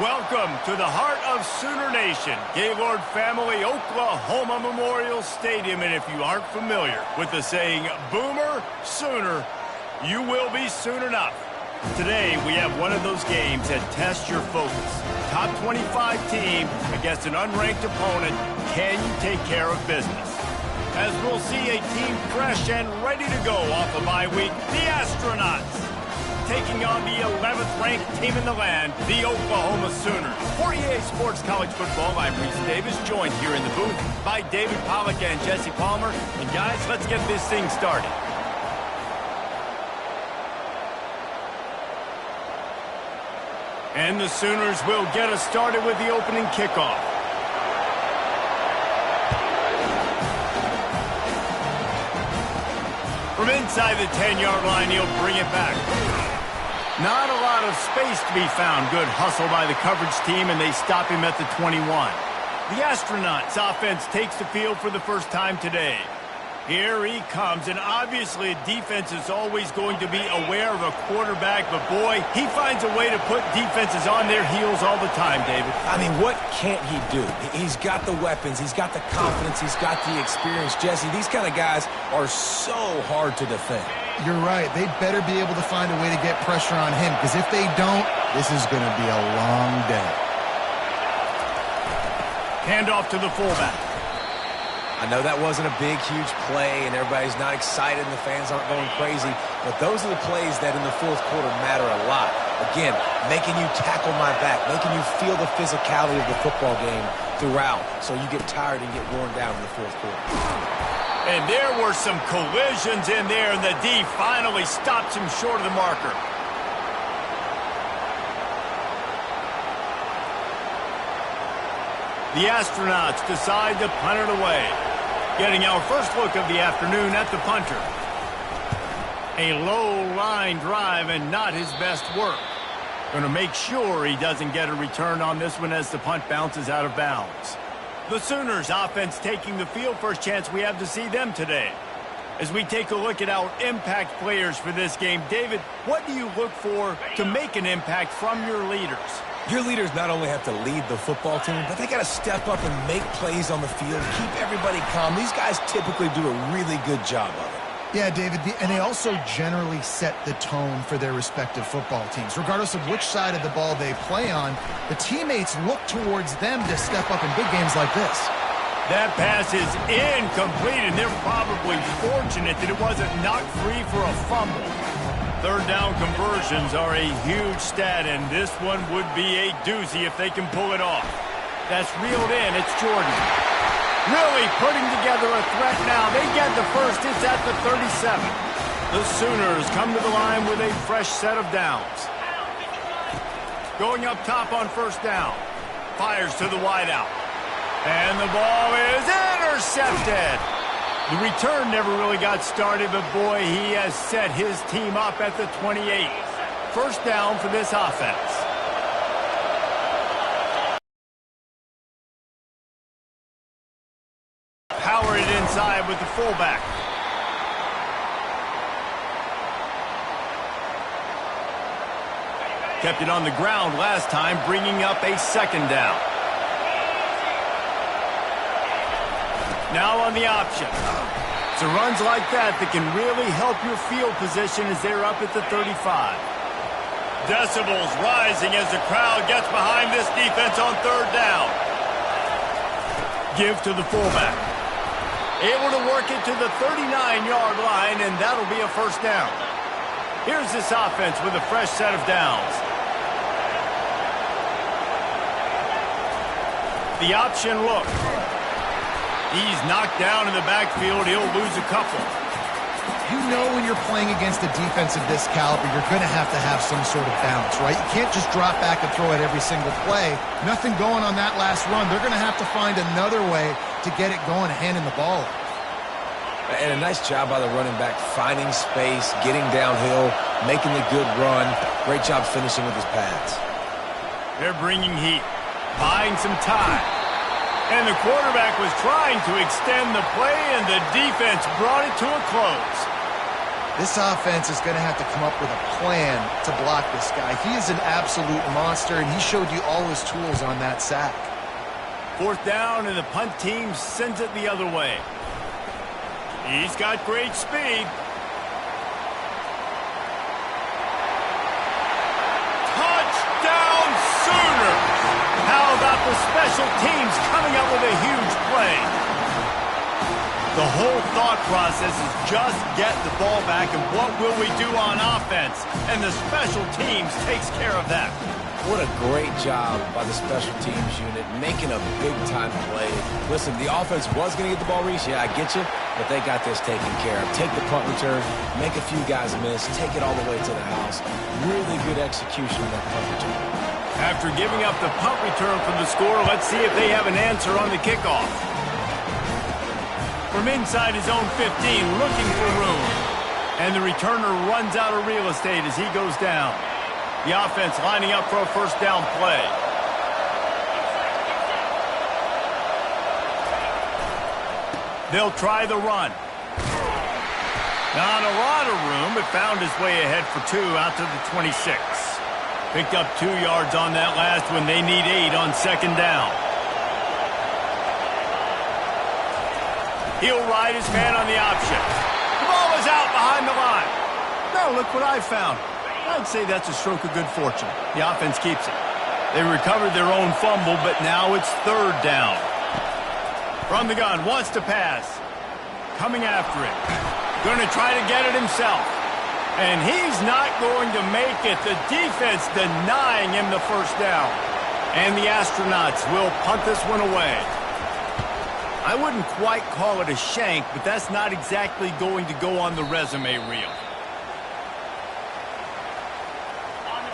Welcome to the heart of Sooner Nation, Gaylord Family Oklahoma Memorial Stadium. And if you aren't familiar with the saying, Boomer Sooner, you will be soon enough. Today, we have one of those games that tests your focus. Top 25 team against an unranked opponent. Can you take care of business? As we'll see a team fresh and ready to go off a bye week, the Astronauts, taking on the 11th ranked team in the land, the Oklahoma Sooners. For EA Sports College Football, I'm Reese Davis, joined here in the booth by David Pollack and Jesse Palmer. And guys, let's get this thing started. And the Sooners will get us started with the opening kickoff. From inside the 10-yard line, he'll bring it back. Not a lot of space to be found. Good hustle by the coverage team, and they stop him at the 21. The Astronauts offense takes the field for the first time today. Here he comes, and obviously defense is always going to be aware of a quarterback, but boy, he finds a way to put defenses on their heels all the time, David. I mean, what can't he do? He's got the weapons, he's got the confidence, he's got the experience. Jesse, these kind of guys are so hard to defend. You're right. They better be able to find a way to get pressure on him, because if they don't, this is going to be a long day. Handoff to the fullback. I know that wasn't a big, huge play, and everybody's not excited, and the fans aren't going crazy, but those are the plays that in the fourth quarter matter a lot. Again, making you tackle my back, making you feel the physicality of the football game throughout, so you get tired and get worn down in the fourth quarter. And there were some collisions in there, and the D finally stops him short of the marker. The Astronauts decide to punt it away. Getting our first look of the afternoon at the punter. A low line drive and not his best work. Going to make sure he doesn't get a return on this one as the punt bounces out of bounds. The Sooners offense taking the field. First chance we have to see them today. As we take a look at our impact players for this game, David, what do you look for to make an impact from your leaders? Your leaders not only have to lead the football team, but they got to step up and make plays on the field, keep everybody calm. These guys typically do a really good job of it. Yeah, David, and they also generally set the tone for their respective football teams. Regardless of which side of the ball they play on, the teammates look towards them to step up in big games like this. That pass is incomplete, and they're probably fortunate that it wasn't knocked free for a fumble. Third down conversions are a huge stat, and this one would be a doozy if they can pull it off. That's reeled in. It's Jordan. Really putting together a threat now. They get the first. It's at the 37. The Sooners come to the line with a fresh set of downs. Going up top on first down. Fires to the wideout. And the ball is intercepted. The return never really got started, but boy, he has set his team up at the 28. First down for this offense. Power it inside with the fullback. Kept it on the ground last time, bringing up a second down. Now on the option. It's runs like that can really help your field position as they're up at the 35. Decibels rising as the crowd gets behind this defense on third down. Give to the fullback. Able to work it to the 39-yard line, and that'll be a first down. Here's this offense with a fresh set of downs. The option look. He's knocked down in the backfield. He'll lose a couple. You know when you're playing against a defense of this caliber, you're going to have some sort of balance, right? You can't just drop back and throw it every single play. Nothing going on that last run. They're going to have to find another way to get it going, handing the ball off. And a nice job by the running back, finding space, getting downhill, making the good run. Great job finishing with his pads. They're bringing heat, buying some time. And the quarterback was trying to extend the play, and the defense brought it to a close. This offense is going to have to come up with a plan to block this guy. He is an absolute monster, and he showed you all his tools on that sack. 4th down, and the punt team sends it the other way. He's got great speed. Touchdown Sooners! How about the special teams coming up with a huge play? The whole thought process is just get the ball back, and what will we do on offense? And the special teams takes care of that. What a great job by the special teams unit, making a big-time play. Listen, the offense was going to get the ball reached. Yeah, I get you, but they got this taken care of. Take the punt return, make a few guys miss, take it all the way to the house. Really good execution on that punt return. After giving up the punt return for the score, let's see if they have an answer on the kickoff. From inside his own 15, looking for room. And the returner runs out of real estate as he goes down. The offense lining up for a 1st down play. They'll try the run. Not a lot of room, but found his way ahead for 2 out to the 26. Picked up 2 yards on that last one. They need 8 on 2nd down. He'll ride his man on the option. The ball is out behind the line. Now look what I found. I'd say that's a stroke of good fortune. The offense keeps it. They recovered their own fumble, but now it's 3rd down. From the gun, wants to pass. Coming after it. Going to try to get it himself. And he's not going to make it. The defense denying him the 1st down. And the Astronauts will punt this one away. I wouldn't quite call it a shank, but that's not exactly going to go on the resume reel.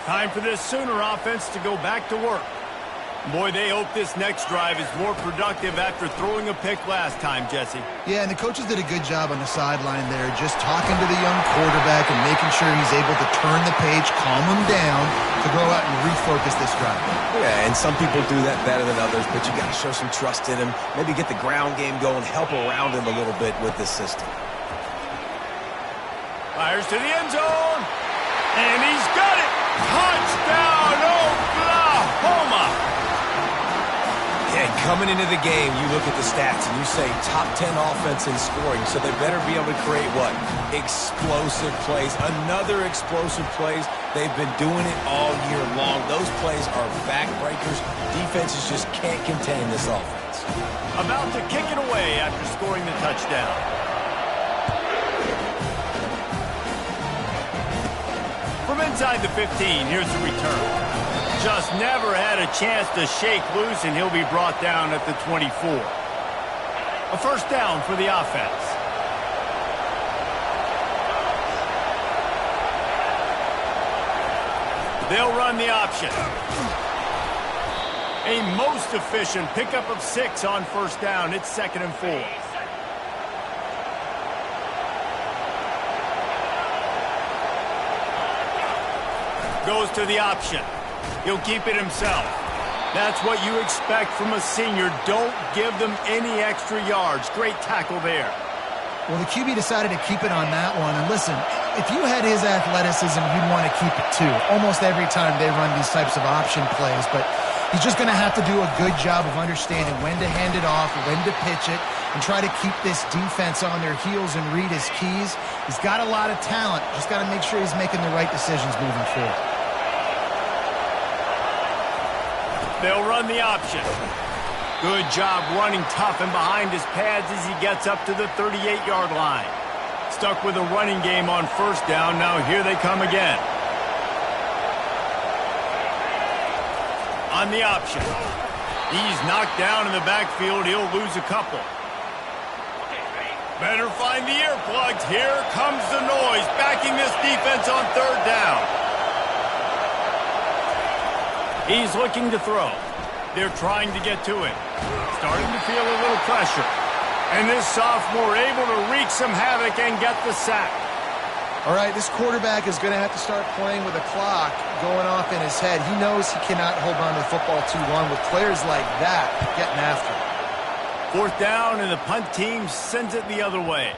Time for this Sooner offense to go back to work. Boy, they hope this next drive is more productive after throwing a pick last time, Jesse. Yeah, and the coaches did a good job on the sideline there, just talking to the young quarterback and making sure he's able to turn the page, calm him down, to go out and refocus this drive. Yeah, and some people do that better than others, but you got to show some trust in him, maybe get the ground game going, help around him a little bit with this system. Fires to the end zone, and he's got it! Touchdown, Oklahoma! And coming into the game, you look at the stats and you say top 10 offense in scoring, so they better be able to create what? Explosive plays. Another explosive plays. They've been doing it all year long. Those plays are backbreakers. Defenses just can't contain this offense. About to kick it away after scoring the touchdown. From inside the 15, here's the return. Just never had a chance to shake loose, and he'll be brought down at the 24. A 1st down for the offense. They'll run the option. A most efficient pickup of 6 on 1st down. It's 2nd and 4. Goes to the option. He'll keep it himself. That's what you expect from a senior. Don't give them any extra yards. Great tackle there. Well, the QB decided to keep it on that one. And listen, if you had his athleticism, you'd want to keep it too. Almost every time they run these types of option plays. But he's just going to have to do a good job of understanding when to hand it off, when to pitch it, and try to keep this defense on their heels and read his keys. He's got a lot of talent. Just got to make sure he's making the right decisions moving forward. They'll run the option. Good job running tough and behind his pads as he gets up to the 38-yard line. Stuck with a running game on 1st down. Now here they come again. On the option. He's knocked down in the backfield. He'll lose a couple. Better find the earplugs. Here comes the noise, backing this defense on 3rd down. He's looking to throw. They're trying to get to him. Starting to feel a little pressure. And this sophomore able to wreak some havoc and get the sack. All right, this quarterback is going to have to start playing with a clock going off in his head. He knows he cannot hold on to the football too long with players like that getting after him. 4th down, and the punt team sends it the other way.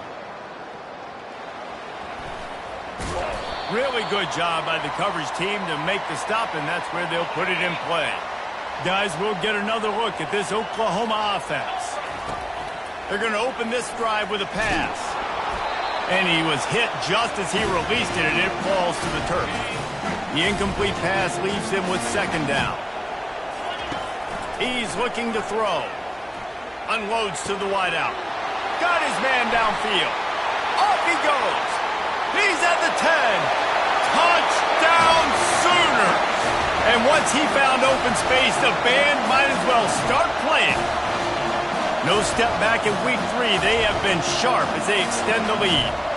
Really good job by the coverage team to make the stop, and that's where they'll put it in play. Guys, we'll get another look at this Oklahoma offense. They're going to open this drive with a pass. And he was hit just as he released it, and it falls to the turf. The incomplete pass leaves him with second down. He's looking to throw. Unloads to the wideout. Got his man downfield. Off he goes. He's at the 10. Touchdown Sooners! And once he found open space, the band might as well start playing. No step back in week 3. They have been sharp as they extend the lead.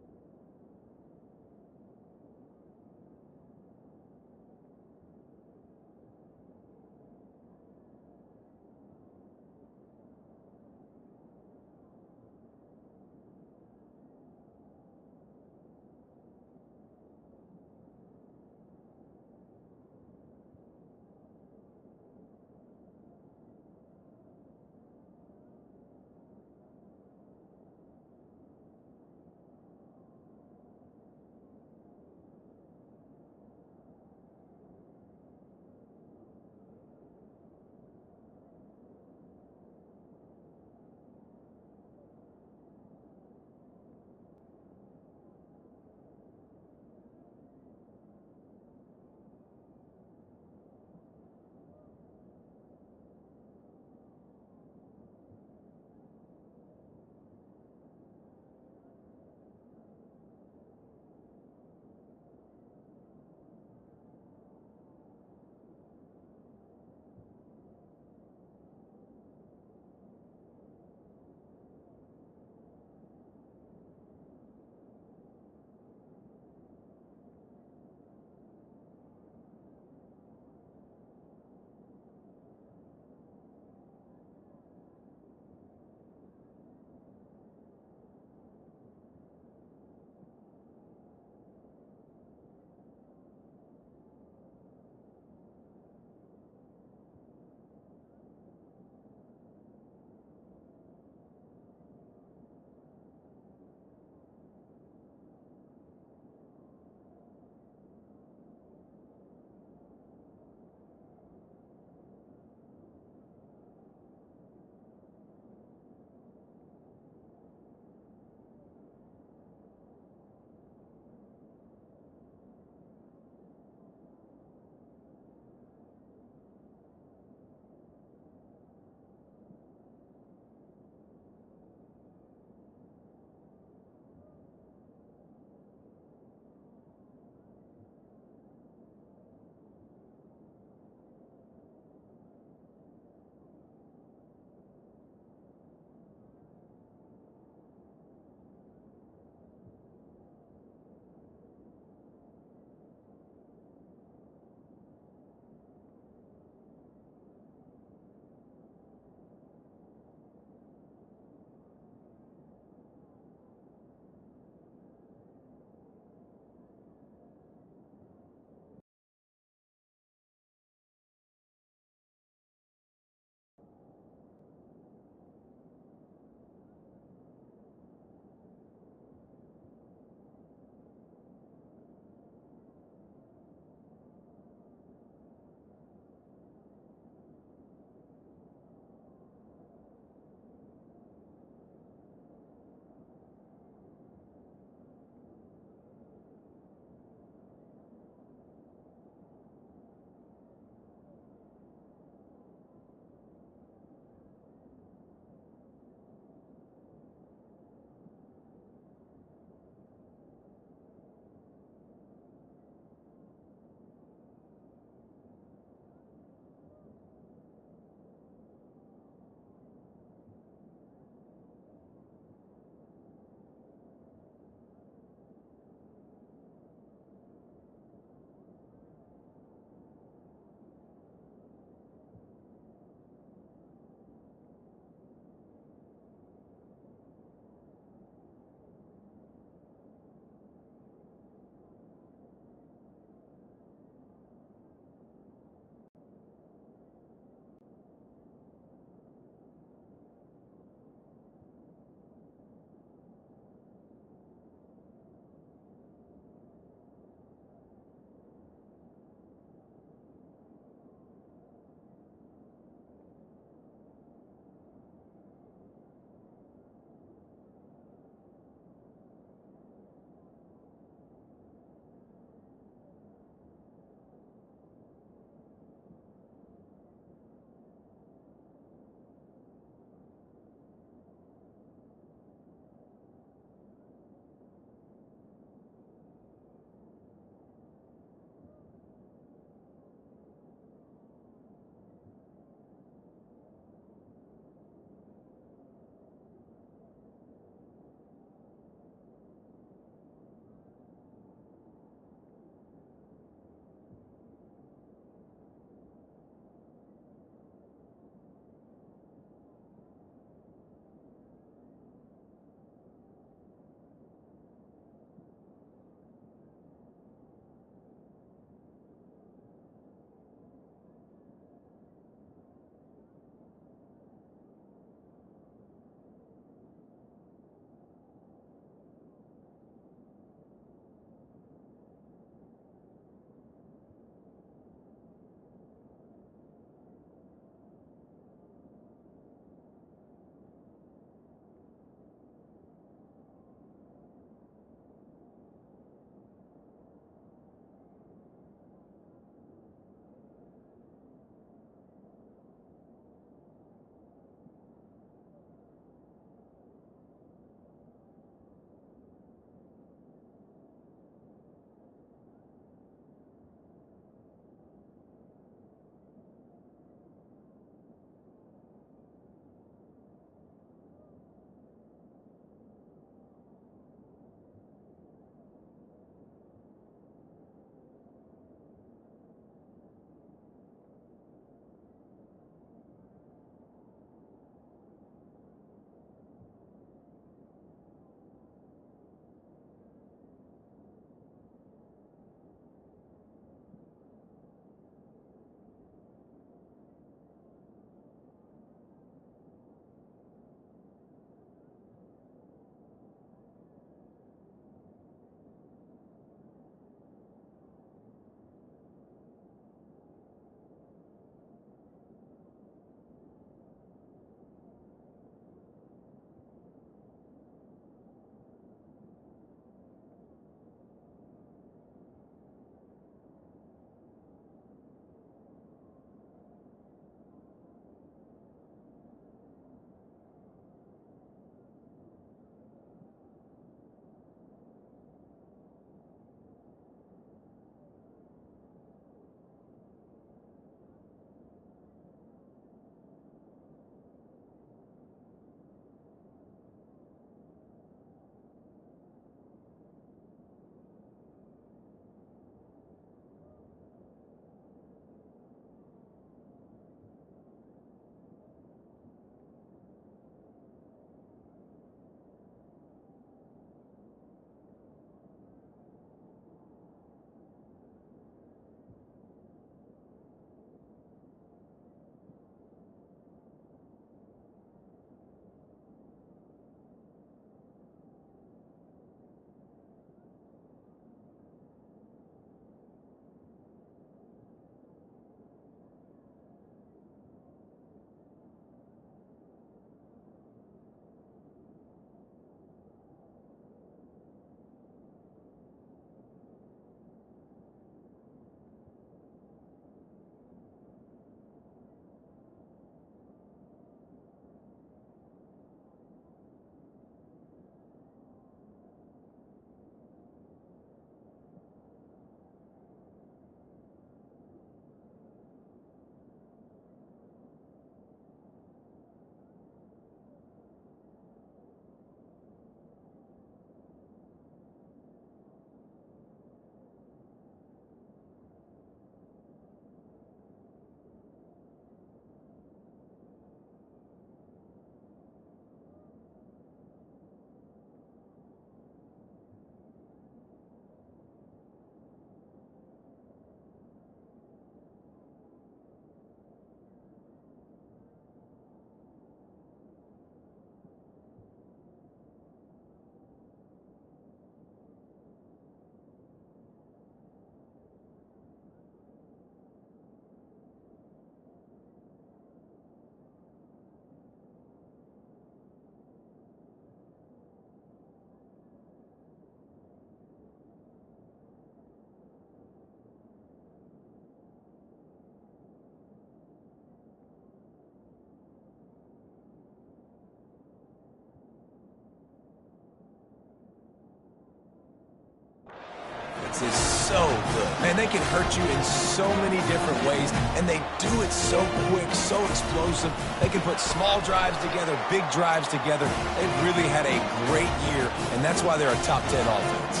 defense is so good. Man, they can hurt you in so many different ways, and they do it so quick, so explosive. They can put small drives together, big drives together. They've really had a great year, and that's why they're a top 10 offense.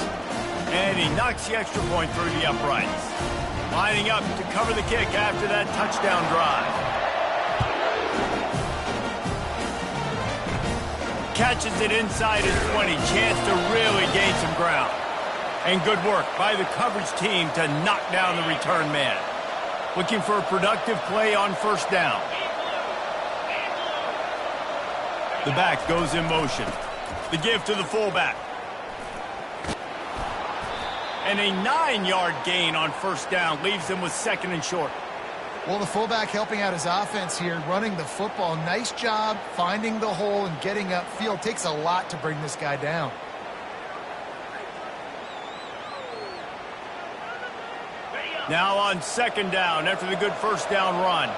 And he knocks the extra point through the uprights. Lining up to cover the kick after that touchdown drive. Catches it inside his 20. Chance to really gain some ground. And good work by the coverage team to knock down the return man. Looking for a productive play on first down. The back goes in motion. The give to the fullback. And a 9-yard gain on first down leaves them with second and short. Well, the fullback helping out his offense here, running the football. Nice job finding the hole and getting upfield. Takes a lot to bring this guy down. Now on second down after the good first down run.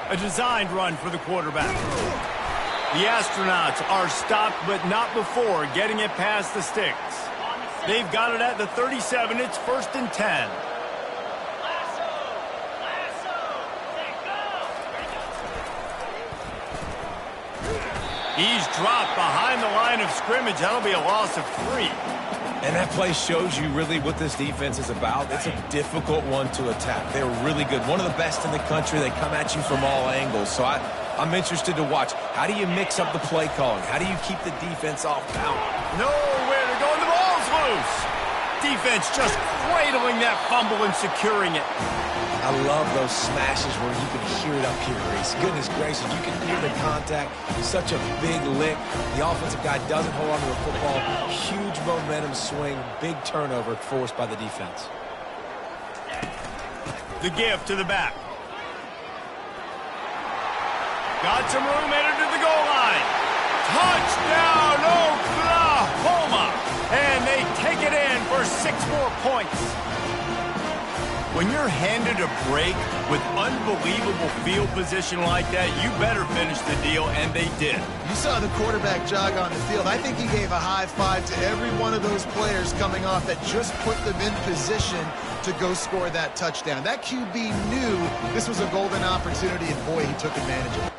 A designed run for the quarterback. The Astronauts are stopped, but not before getting it past the sticks. They've got it at the 37. It's 1st and 10. He's dropped behind the line of scrimmage. That'll be a loss of 3. And that play shows you really what this defense is about. It's a difficult one to attack. They're really good. One of the best in the country. They come at you from all angles. So I'm interested to watch. How do you mix up the play calling? How do you keep the defense off balance? Nowhere to go, and the ball's loose. Defense just cradling that fumble and securing it. I love those smashes where you can hear it up here, Reese. Goodness gracious, you can hear the contact. Such a big lick. The offensive guy doesn't hold on to the football. Huge momentum swing. Big turnover forced by the defense. The give to the back. Got some room, headed to the goal line. Touchdown, Oklahoma! And they take it in for 6 more points. When you're handed a break with unbelievable field position like that, you better finish the deal, and they did. You saw the quarterback jog on the field. I think he gave a high five to every one of those players coming off that just put them in position to go score that touchdown. That QB knew this was a golden opportunity, and boy, he took advantage of it.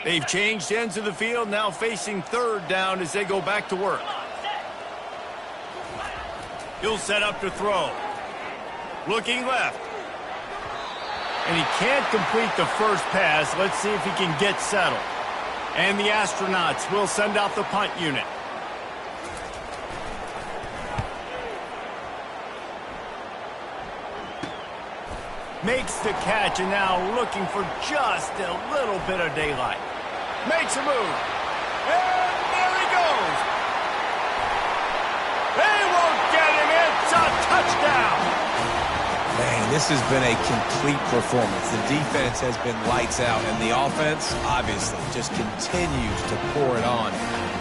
They've changed ends of the field, now facing third down as they go back to work. He'll set up to throw. Looking left. And he can't complete the first pass. Let's see if he can get settled. And the Astronauts will send out the punt unit. Makes the catch, and now looking for just a little bit of daylight. Makes a move. And there he goes. They won't get him. It's a touchdown. Man, this has been a complete performance. The defense has been lights out, and the offense, obviously, just continues to pour it on.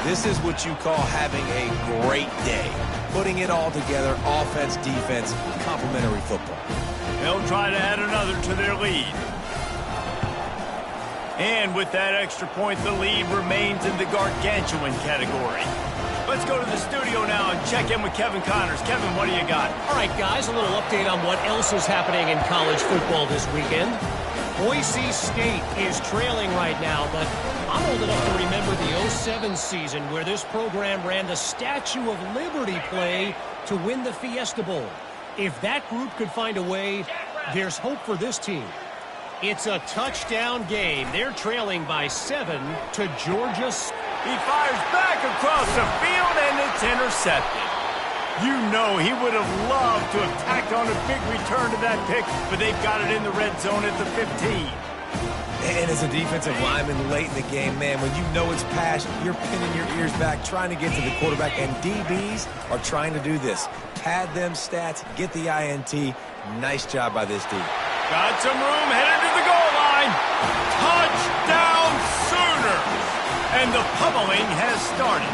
This is what you call having a great day. Putting it all together, offense, defense, complementary football. They'll try to add another to their lead. And with that extra point, the lead remains in the gargantuan category. Let's go to the studio now and check in with Kevin Connors. Kevin, what do you got? All right, guys, a little update on what else is happening in college football this weekend. Boise State is trailing right now, but I'm old enough to remember the 07 season where this program ran the Statue of Liberty play to win the Fiesta Bowl. If that group could find a way, there's hope for this team. It's a touchdown game. They're trailing by 7 to Georgia. He fires back across the field, and it's intercepted. You know he would have loved to have tacked on a big return to that pick, but they've got it in the red zone at the 15. And as a defensive lineman late in the game, man, when you know it's passed, you're pinning your ears back, trying to get to the quarterback, and DBs are trying to do this. Pad them stats, get the INT. Nice job by this D. Got some room, headed to the goal line. Touchdown Sooners! And the pummeling has started.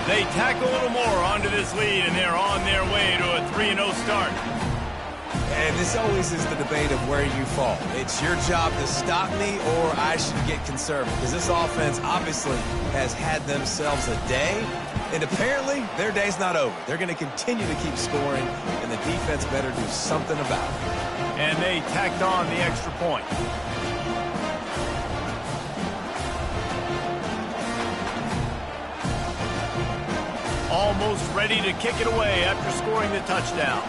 They tack a little more onto this lead, and they're on their way to a 3-0 start. And this always is the debate of where you fall. It's your job to stop me, or I should get conservative. Because this offense obviously has had themselves a day, and apparently their day's not over. They're going to continue to keep scoring, and the defense better do something about it. And they tacked on the extra point. Almost ready to kick it away after scoring the touchdown.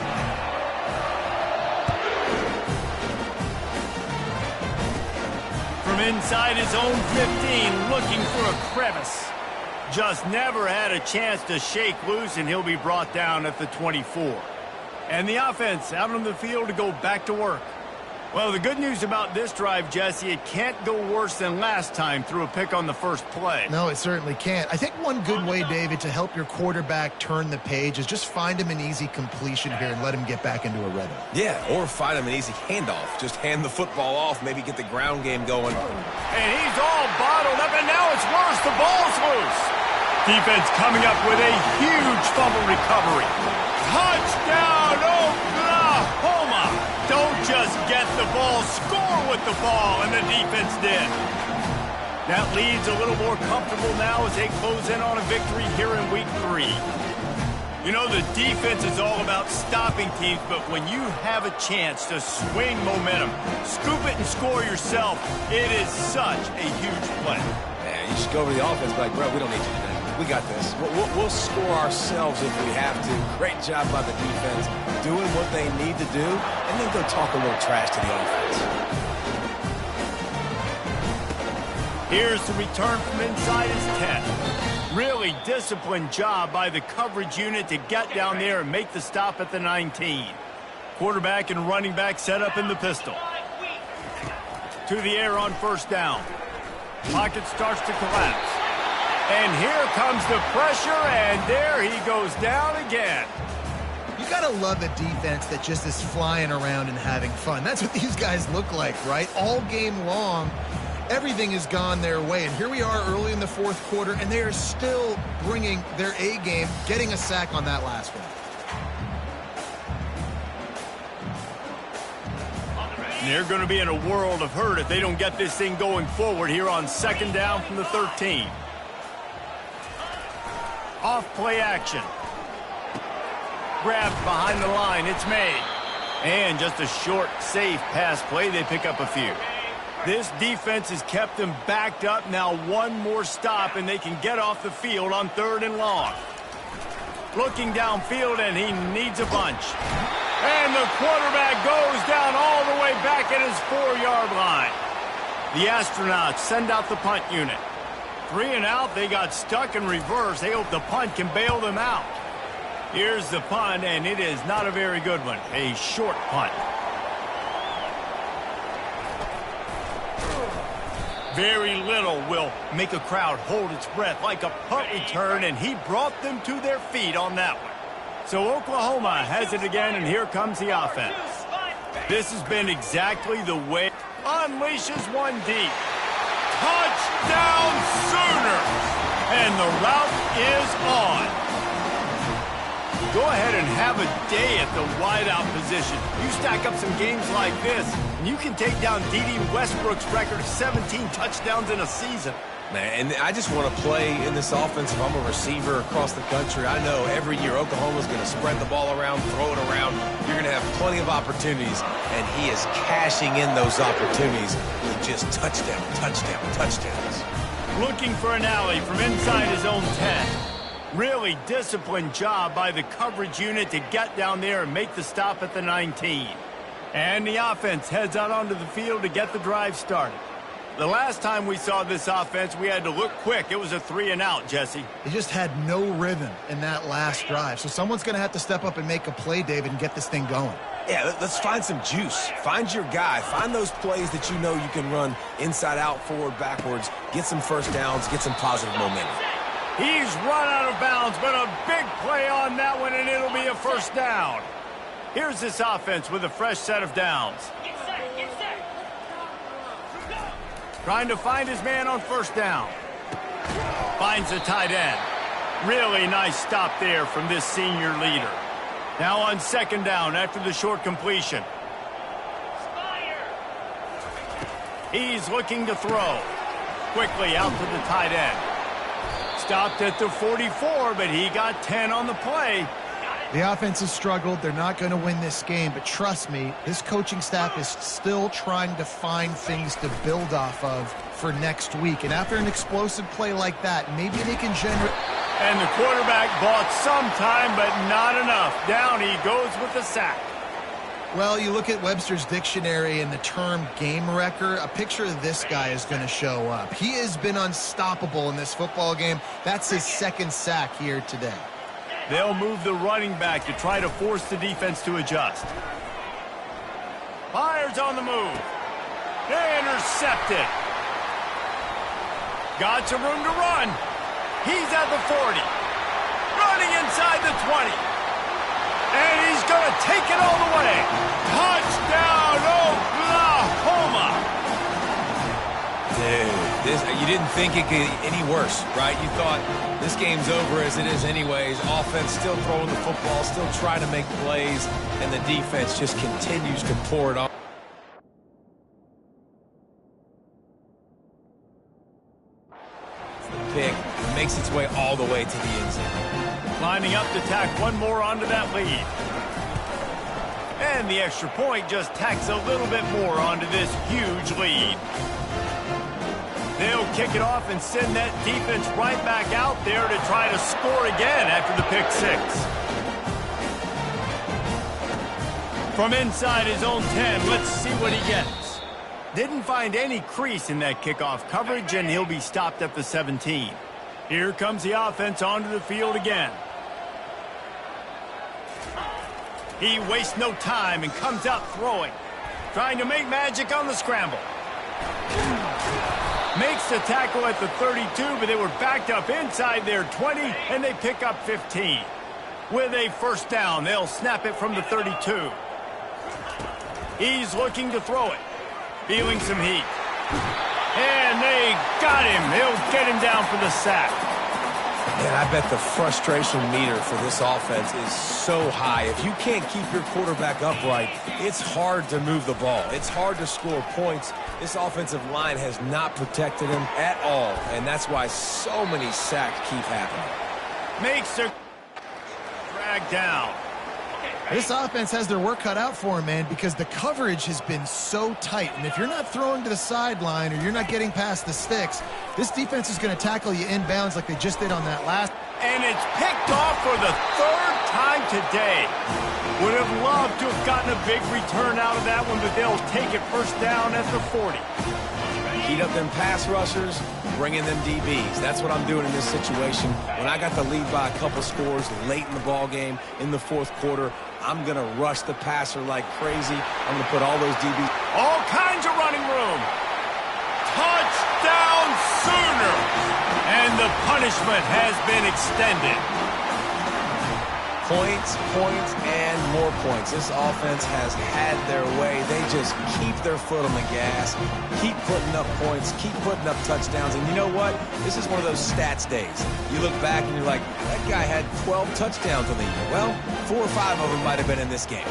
From inside his own 15, looking for a crevice. Just never had a chance to shake loose, and he'll be brought down at the 24. And the offense out on the field to go back to work. Well, the good news about this drive, Jesse, it can't go worse than last time through a pick on the first play. No, it certainly can't. I think one good way, David, to help your quarterback turn the page is just find him an easy completion here and let him get back into a rhythm. Yeah, or find him an easy handoff. Just hand the football off, maybe get the ground game going. And he's all bottled up, and now it's worse. The ball's loose. Defense coming up with a huge fumble recovery. Touchdown, Oklahoma! Don't just get the ball, score with the ball, and the defense did. That leads a little more comfortable now as they close in on a victory here in week 3. You know, the defense is all about stopping teams, but when you have a chance to swing momentum, scoop it and score yourself, it is such a huge play. Yeah, you should go over the offense and be like, bro, we don't need you today. We got this. We'll score ourselves if we have to. Great job by the defense doing what they need to do, and then go talk a little trash to the offense. Here's the return from inside his 10. Really disciplined job by the coverage unit to get down there and make the stop at the 19. Quarterback and running back set up in the pistol. To the air on first down. Pocket starts to collapse. And here comes the pressure, and there he goes down again. You got to love a defense that just is flying around and having fun. That's what these guys look like, right? All game long, everything has gone their way. And here we are early in the fourth quarter, and they are still bringing their A game, getting a sack on that last one. They're going to be in a world of hurt if they don't get this thing going forward here on second down from the 13. Off play action. Grabbed behind the line. It's made. And just a short, safe pass play. They pick up a few. This defense has kept them backed up. Now one more stop, and they can get off the field on 3rd and long. Looking downfield, and he needs a bunch. And the quarterback goes down all the way back at his 4-yard line. The Astronauts send out the punt unit. 3 and out, they got stuck in reverse. They hope the punt can bail them out. Here's the punt, and it is not a very good one. A short punt. Very little will make a crowd hold its breath like a punt return, and he brought them to their feet on that one. So Oklahoma has it again, and here comes the offense. This has been exactly the way. Unleashes one deep. Touchdown Sooners! And the route is on. Go ahead and have a day at the wideout position. You stack up some games like this, and you can take down D.D. Westbrook's record of 17 touchdowns in a season. Man, and I just want to play in this offense if I'm a receiver across the country. I know every year Oklahoma's going to spread the ball around, throw it around. You're going to have plenty of opportunities, and he is cashing in those opportunities with just touchdowns. Looking for an alley from inside his own 10. Really disciplined job by the coverage unit to get down there and make the stop at the 19. And the offense heads out onto the field to get the drive started. The last time we saw this offense, we had to look quick. It was a 3-and-out, Jesse. They just had no rhythm in that last drive. So someone's going to have to step up and make a play, David, and get this thing going. Yeah, let's find some juice. Find your guy. Find those plays that you know you can run inside out, forward, backwards. Get some first downs. Get some positive momentum. He's run out of bounds, but a big play on that one, and it'll be a first down. Here's this offense with a fresh set of downs. Trying to find his man on first down. Finds the tight end. Really nice stop there from this senior leader. Now on second down after the short completion. He's looking to throw. Quickly out to the tight end. Stopped at the 44, but he got 10 on the play. The offense has struggled. They're not going to win this game, but trust me, this coaching staff is still trying to find things to build off of for next week. And after an explosive play like that, maybe they can generate... And the quarterback bought some time, but not enough. Down he goes with the sack. Well, you look at Webster's dictionary and the term game wrecker, a picture of this guy is going to show up. He has been unstoppable in this football game. That's his second sack here today. They'll move the running back to try to force the defense to adjust. Fires on the move. They intercepted. Got some room to run. He's at the 40. Running inside the 20. And he's going to take it all the way. Touchdown, Oklahoma! Dude, you didn't think it could get any worse, right? You thought this game's over as it is anyways. Offense still throwing the football, still trying to make plays, and the defense just continues to pour it on. The pick makes its way all the way to the end zone. Lining up to tack one more onto that lead. And the extra point just tacks a little bit more onto this huge lead. They'll kick it off and send that defense right back out there to try to score again after the pick six. From inside his own 10, let's see what he gets. Didn't find any crease in that kickoff coverage, and he'll be stopped at the 17. Here comes the offense onto the field again. He wastes no time and comes out throwing. Trying to make magic on the scramble. Makes the tackle at the 32, but they were backed up inside their 20, and they pick up 15. With a first down, they'll snap it from the 32. He's looking to throw it. Feeling some heat. And they got him. They'll get him down for the sack. And I bet the frustration meter for this offense is so high. If you can't keep your quarterback upright, it's hard to move the ball. It's hard to score points. This offensive line has not protected him at all, and that's why so many sacks keep happening. Makes a drag down. This offense has their work cut out for them, man, because the coverage has been so tight. And if you're not throwing to the sideline or you're not getting past the sticks, this defense is going to tackle you inbounds like they just did on that last. And it's picked off for the third time today. Would have loved to have gotten a big return out of that one, but they'll take it first down at the 40. Heat up them pass rushers, bring in them DBs. That's what I'm doing in this situation. When I got the lead by a couple scores late in the ball game, in the fourth quarter, I'm going to rush the passer like crazy. I'm going to put all those DBs. All kinds of running room. Touchdown Sooners! And the punishment has been extended. Points, points, and more points. This offense has had their way. They just keep their foot on the gas, keep putting up points, keep putting up touchdowns. And you know what? This is one of those stats days. You look back and you're like, that guy had 12 touchdowns on the year. Well, 4 or 5 of them might have been in this game.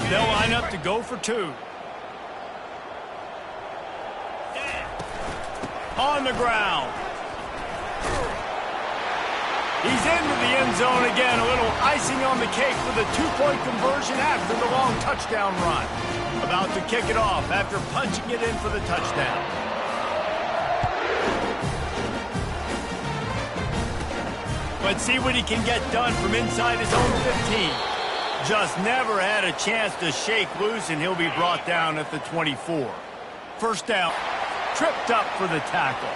They'll line up to go for 2. On the ground. He's into the end zone again. A little icing on the cake for the 2-point conversion after the long touchdown run. About to kick it off after punching it in for the touchdown. Let's see what he can get done from inside his own 15. Just never had a chance to shake loose, and he'll be brought down at the 24. First down, tripped up for the tackle.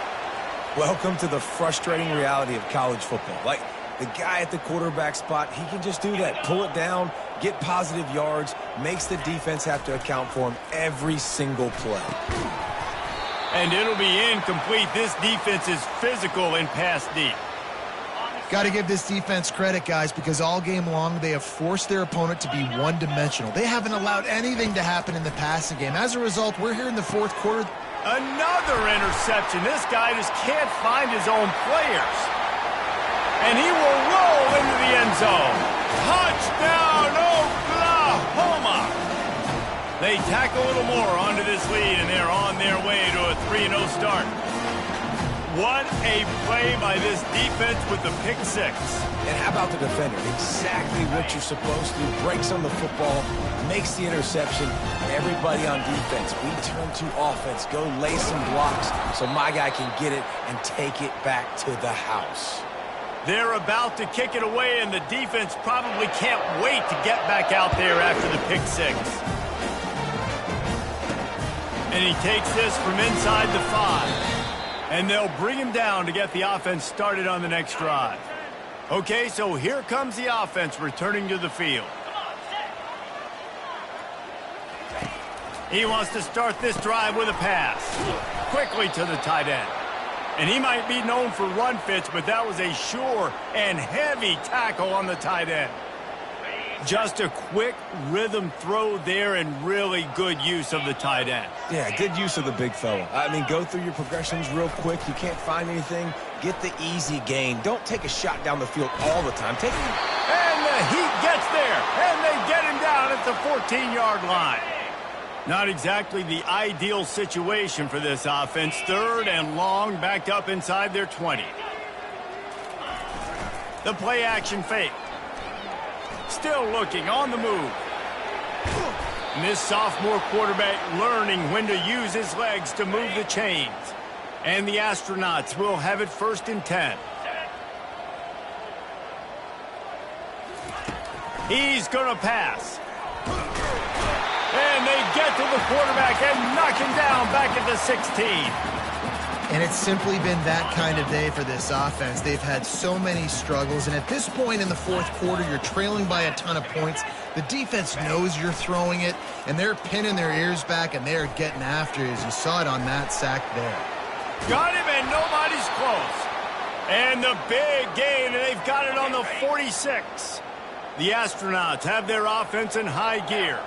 Welcome to the frustrating reality of college football. Like, the guy at the quarterback spot, he can just do that. Pull it down, get positive yards, makes the defense have to account for him every single play. And it'll be incomplete. This defense is physical in pass deep. Got to give this defense credit, guys, because all game long they have forced their opponent to be one-dimensional. They haven't allowed anything to happen in the passing game. As a result, we're here in the fourth quarter. Another interception. This guy just can't find his own players. And he will roll into the end zone. Touchdown, Oklahoma! They tack a little more onto this lead, and they're on their way to a 3-0 start. What a play by this defense with the pick six. And how about the defender? Exactly what you're supposed to do. Breaks on the football, makes the interception. Everybody on defense, we turn to offense. Go lay some blocks so my guy can get it and take it back to the house. They're about to kick it away, and the defense probably can't wait to get back out there after the pick six. And he takes this from inside the 5. And they'll bring him down to get the offense started on the next drive. Okay, so here comes the offense returning to the field. He wants to start this drive with a pass. Quickly to the tight end. And he might be known for run fits, but that was a sure and heavy tackle on the tight end. Just a quick rhythm throw there and really good use of the tight end. Yeah, good use of the big fella. I mean, go through your progressions real quick. You can't find anything. Get the easy gain. Don't take a shot down the field all the time. Take it. And the Heat gets there, and they get him down at the 14-yard line. Not exactly the ideal situation for this offense. 3rd and long, backed up inside their 20. The play action fake. Still looking on the move. And this sophomore quarterback learning when to use his legs to move the chains. And the Astronauts will have it 1st and 10. He's going to pass. And they get to the quarterback and knock him down back at the 16. And it's simply been that kind of day for this offense. They've had so many struggles, and at this point in the fourth quarter, you're trailing by a ton of points. The defense knows you're throwing it, and they're pinning their ears back, and they're getting after it, as you saw it on that sack there. Got him, and nobody's close. And the big gain, and they've got it on the 46. The Astronauts have their offense in high gear.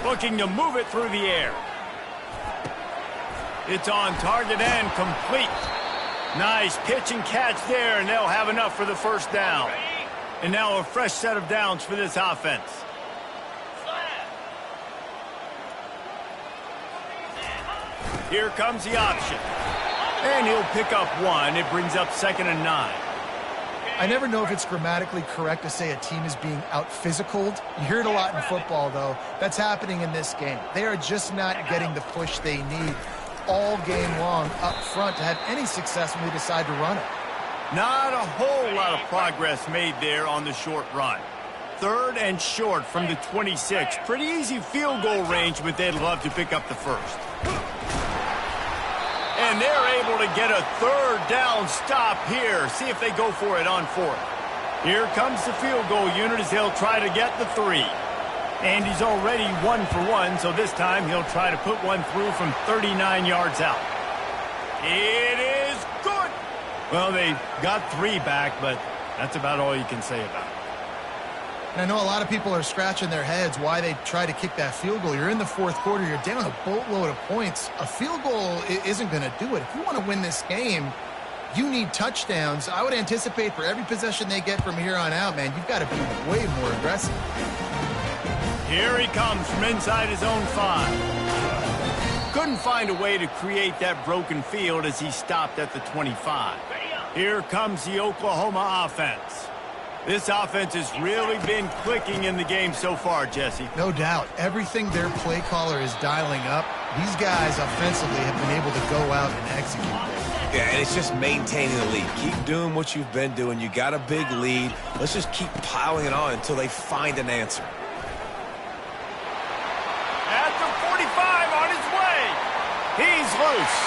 Looking to move it through the air. It's on target and complete. Nice pitch and catch there, and they'll have enough for the 1st down. And now a fresh set of downs for this offense. Here comes the option. And he'll pick up 1. It brings up 2nd and 9. I never know if it's grammatically correct to say a team is being out-physicaled. You hear it a lot in football, though. That's happening in this game. They are just not getting the push they need all game long up front to have any success when they decide to run it. Not a whole lot of progress made there on the short run. 3rd and short from the 26. Pretty easy field goal range, but they'd love to pick up the 1st. And they're able to get a 3rd down stop here. See if they go for it on 4th. Here comes the field goal unit as they'll try to get the 3. And he's already 1 for 1, so this time he'll try to put one through from 39 yards out. It is good. Well, they got 3 back, but that's about all you can say about it. And I know a lot of people are scratching their heads why they try to kick that field goal. You're in the fourth quarter. You're down a boatload of points. A field goal isn't going to do it. If you want to win this game, you need touchdowns. I would anticipate for every possession they get from here on out, man, you've got to be way more aggressive. Here he comes from inside his own 5. Couldn't find a way to create that broken field as he stopped at the 25. Here comes the Oklahoma offense. This offense has really been clicking in the game so far, Jesse. No doubt. Everything their play caller is dialing up, these guys offensively have been able to go out and execute. Yeah, and it's just maintaining the lead. Keep doing what you've been doing. You got a big lead. Let's just keep piling it on until they find an answer. At the 45, on his way. He's loose.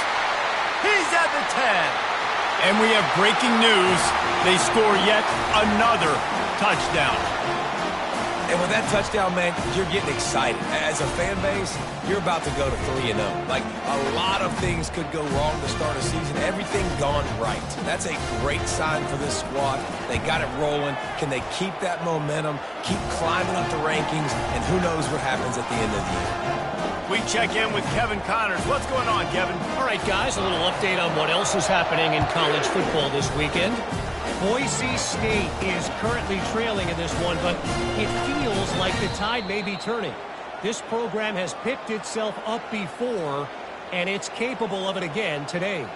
He's at the 10. And we have breaking news. They score yet another touchdown. And with that touchdown, man, you're getting excited. As a fan base, you're about to go to 3-0. Like, a lot of things could go wrong to start a season. Everything gone right. That's a great sign for this squad. They got it rolling. Can they keep that momentum, keep climbing up the rankings, and who knows what happens at the end of the year. We check in with Kevin Connors. What's going on, Kevin? All right, guys, a little update on what else is happening in college football this weekend. Boise State is currently trailing in this one, but it feels like the tide may be turning. This program has picked itself up before, and it's capable of it again today.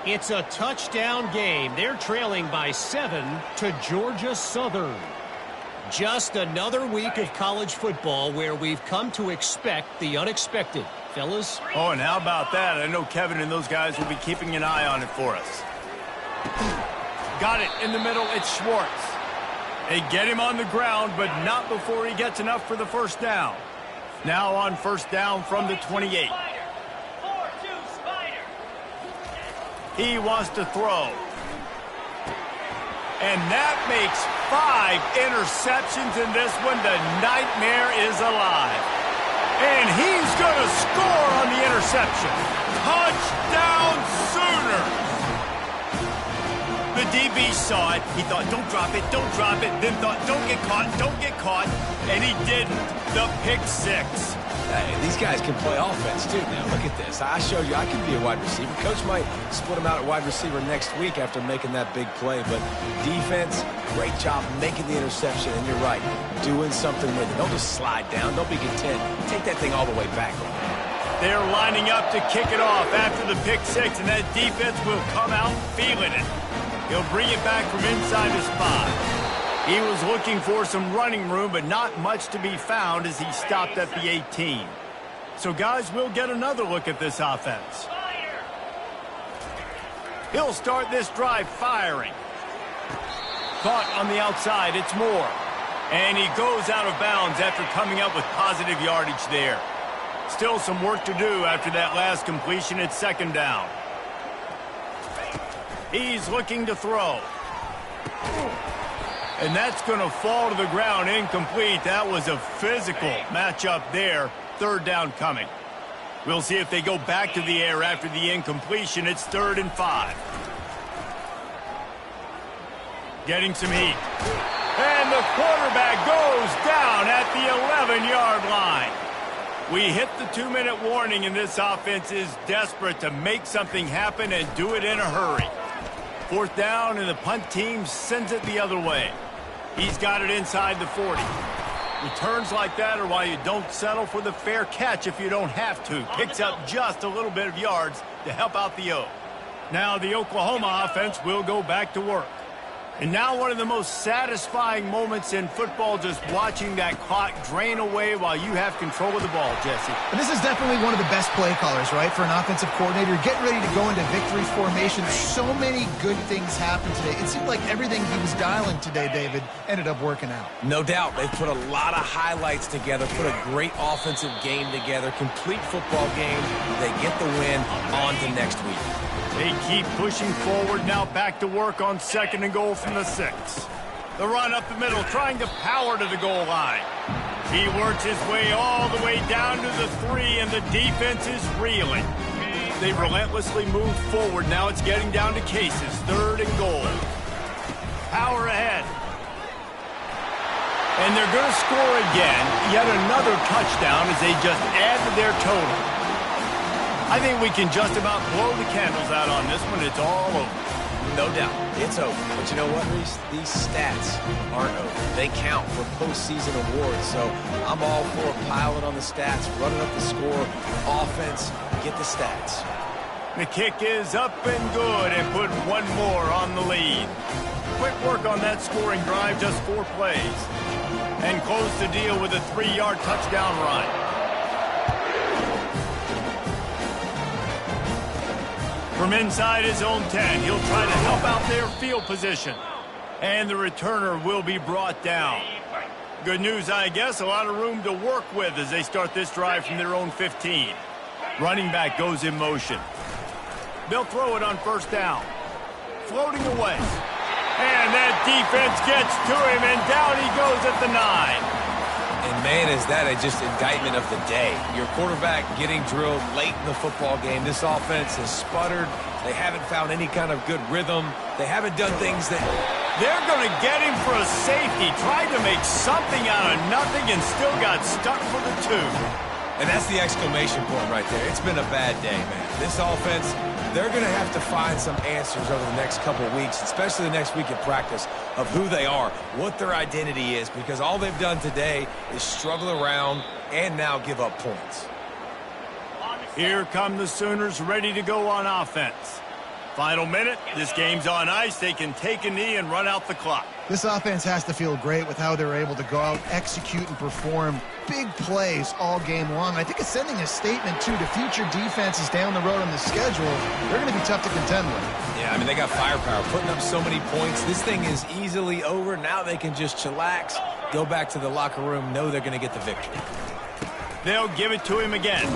It's a touchdown game. They're trailing by 7 to Georgia Southern. Just another week of college football where we've come to expect the unexpected. Fellas? Oh, and how about that? I know Kevin and those guys will be keeping an eye on it for us. Got it in the middle. It's Schwartz. They get him on the ground, but not before he gets enough for the first down. Now on first down from the 28. He wants to throw. And that makes 5 interceptions in this one. The nightmare is alive. And he's going to score on the interception. Touchdown Sooner. The DB saw it. He thought, don't drop it, don't drop it. Then thought, don't get caught, don't get caught. And he didn't. The pick 6. Hey, these guys can play offense, too. Now, look at this. I showed you I can be a wide receiver. Coach might split him out at wide receiver next week after making that big play. But defense, great job making the interception. And you're right, doing something with it. Don't just slide down. Don't be content. Take that thing all the way back. They're lining up to kick it off after the pick 6, and that defense will come out feeling it. He'll bring it back from inside the spot. He was looking for some running room, but not much to be found as he stopped at the 18. So, guys, we'll get another look at this offense. He'll start this drive firing. Caught on the outside. It's Moore. And he goes out of bounds after coming up with positive yardage there. Still some work to do after that last completion. It's second down. He's looking to throw. And that's going to fall to the ground incomplete. That was a physical matchup there. Third down coming. We'll see if they go back to the air after the incompletion. It's 3rd and 5. Getting some heat. And the quarterback goes down at the 11-yard line. We hit the 2-minute warning, and this offense is desperate to make something happen and do it in a hurry. 4th down, and the punt team sends it the other way. He's got it inside the 40. Returns like that are why you don't settle for the fair catch if you don't have to. Picks up just a little bit of yards to help out the O. Now the Oklahoma offense will go back to work. And now one of the most satisfying moments in football, just watching that clock drain away while you have control of the ball, Jesse. And this is definitely one of the best play callers, right, for an offensive coordinator. Getting ready to go into victory formation. So many good things happened today. It seemed like everything he was dialing today, David, ended up working out. No doubt. They've put a lot of highlights together, put a great offensive game together, complete football game. They get the win. On to next week. They keep pushing forward, now back to work on 2nd and goal from the 6. The run up the middle, trying to power to the goal line. He works his way all the way down to the 3, and the defense is reeling. They relentlessly move forward. Now it's getting down to cases. 3rd and goal. Power ahead. And they're going to score again. Yet another touchdown as they just add to their total. I think we can just about blow the candles out on this one. It's all over. No doubt. It's over. But you know what, Reese? These stats aren't over. They count for postseason awards. So I'm all for piling on the stats, running up the score, offense, get the stats. The kick is up and good, and put one more on the lead. Quick work on that scoring drive, just 4 plays. And close the deal with a 3-yard touchdown run. From inside his own 10, he'll try to help out their field position. And the returner will be brought down. Good news, I guess, a lot of room to work with as they start this drive from their own 15. Running back goes in motion. They'll throw it on first down. Floating away. And that defense gets to him, and down he goes at the 9. And, man, is that just indictment of the day. Your quarterback getting drilled late in the football game. This offense has sputtered. They haven't found any kind of good rhythm. They haven't done things that... They're going to get him for a safety. Tried to make something out of nothing and still got stuck for the 2. And that's the exclamation point right there. It's been a bad day, man. This offense, they're going to have to find some answers over the next couple of weeks, especially the next week in practice, of who they are, what their identity is, because all they've done today is struggle around and now give up points. Here come the Sooners ready to go on offense. Final minute, this game's on ice. They can take a knee and run out the clock. This offense has to feel great with how they're able to go out, execute, and perform big plays all game long. I think it's sending a statement, too, to future defenses down the road on the schedule. They're going to be tough to contend with. Yeah, I mean, they got firepower, putting up so many points. This thing is easily over. Now they can just chillax, go back to the locker room, know they're going to get the victory. They'll give it to him again.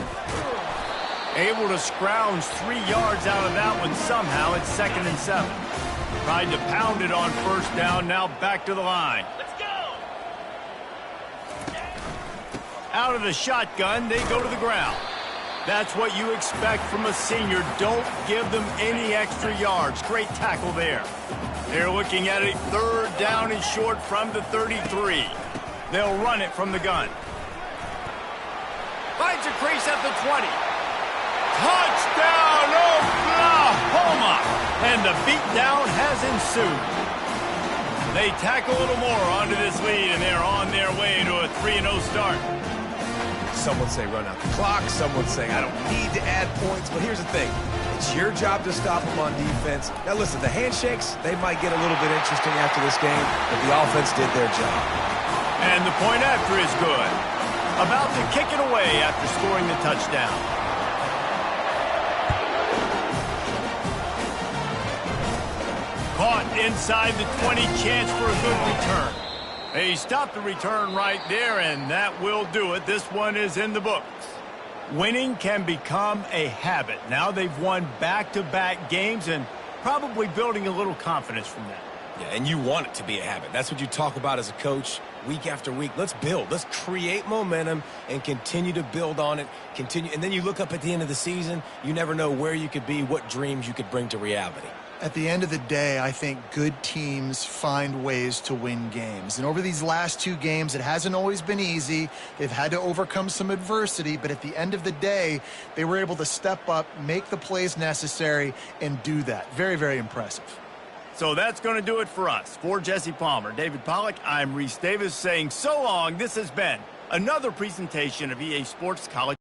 Able to scrounge 3 yards out of that one somehow. It's 2nd and 7. Tried to pound it on first down, now back to the line. Let's go! Out of the shotgun, they go to the ground. That's what you expect from a senior. Don't give them any extra yards. Great tackle there. They're looking at a 3rd down and short from the 33. They'll run it from the gun. Finds a crease at the 20. Touchdown, Oklahoma! And the beatdown has ensued. They tack a little more onto this lead, and they're on their way to a 3-0 start. Some would say run out the clock. Some would say I don't need to add points. But here's the thing. It's your job to stop them on defense. Now, listen, the handshakes, they might get a little bit interesting after this game, but the offense did their job. And the point after is good. About to kick it away after scoring the touchdown. Caught inside the 20, chance for a good return. He stopped the return right there, and that will do it. This one is in the books. Winning can become a habit. Now they've won back-to-back games and probably building a little confidence from that. Yeah, and you want it to be a habit. That's what you talk about as a coach week after week. Let's build. Let's create momentum and continue to build on it. Continue, and then you look up at the end of the season, you never know where you could be, what dreams you could bring to reality. At the end of the day, I think good teams find ways to win games. And over these last 2 games, it hasn't always been easy. They've had to overcome some adversity, but at the end of the day, they were able to step up, make the plays necessary, and do that. Very, very impressive. So that's going to do it for us. For Jesse Palmer, David Pollack, I'm Reese Davis saying so long. This has been another presentation of EA Sports College.